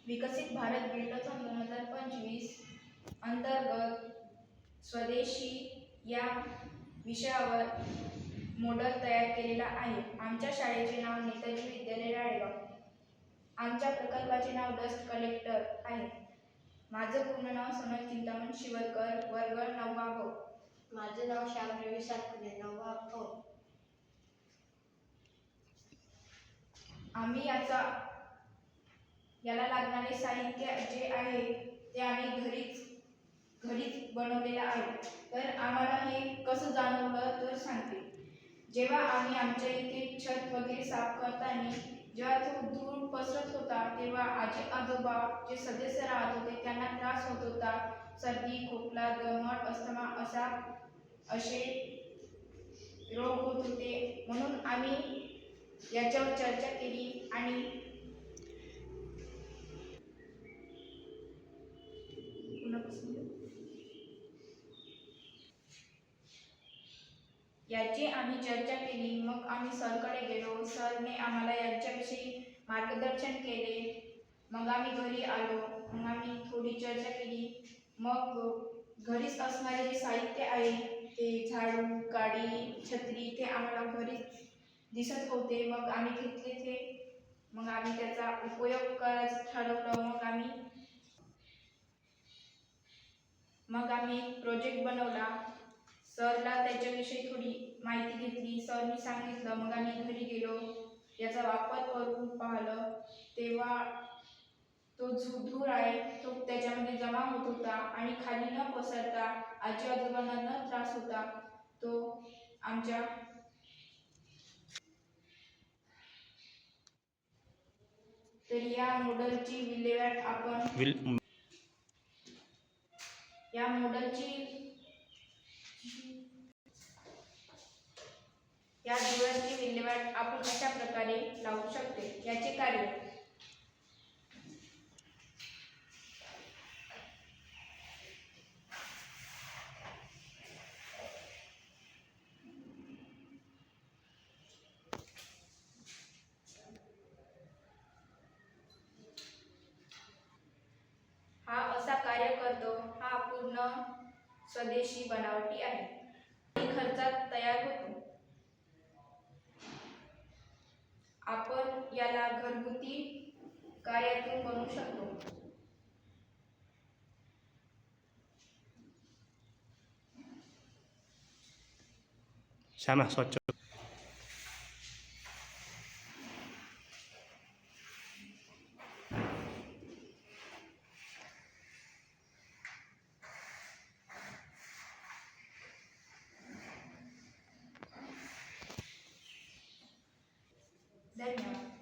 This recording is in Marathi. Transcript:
विकसित भारत बिल्डथॉन 2025 अंतर्गत स्वदेशी या विषयावर मॉडेल तयार केलेला आहे। आमच्या शाळेचे नाव नेताजी विद्यालय राळेगाव। आमच्या प्रकल्पाचे नाव डस्ट कलेक्टर आहे। माझं पूर्ण नाव सोनल चिंतामण शिवरकर, वर्ग 9वा ब। माझे नाव श्याम रवी सातपुते, 9वा अ। आम्ही याला लागणारे साहित्य जे आहे ते आम्ही घरीच बनवलेलं आहे। तर आम्हाला हे कसं जाणवलं तर सांगते। जेव्हा आम्ही आमच्या इथे छत वगैरे साफ करताना जेव्हा तो धूळ पसरत होता तेव्हा आजी आजोबा जे सदस्य राहत होते त्यांना त्रास होत होता। सर्दी, खोकला, दमट, अस्थमा असे रोग होत होते। म्हणून आम्ही याच्यावर चर्चा केली आणि याची आम्ही चर्चा केली। मग आम्ही सरकडे गेलो। सरने आम्हाला याच्याविषयी मार्गदर्शन केले। मग आम्ही घरी आलो। मग आम्ही थोडी चर्चा केली। मग घरीच असणारे जे साहित्य आहे ते झाडू, काडी, छत्री ते आम्हाला घरीच दिसत होते। मग आम्ही घेतले ते। मग आम्ही त्याचा उपयोग करायचं ठरवलं। मग आम्ही एक प्रोजेक्ट बनवला। सरला त्याच्याविषयी थोडी माहिती घेतली। सरनी सांगितलं। मग आम्ही घरी गेलो, याचा वापर करून पाहिलं तेव्हा तो जो धूळ आहे तो त्याच्यामध्ये जमा होत होता आणि खाली न पसरता आजी आजोबांना न त्रास होता तो आमच्या तर या मॉडेलची विल्हेवाट या धुळाची विल्हेवाट आपण अशा प्रकारे लावू शकते। याचे कार्य हा असा कार्य करतो। हा पूर्ण स्वदेशी बनावटी आहे। खर्चात तयार होतो। आपण याला घरगुती कार्यातून बनवू शकतो। श्यामा स्वच्छ धन्यवाद।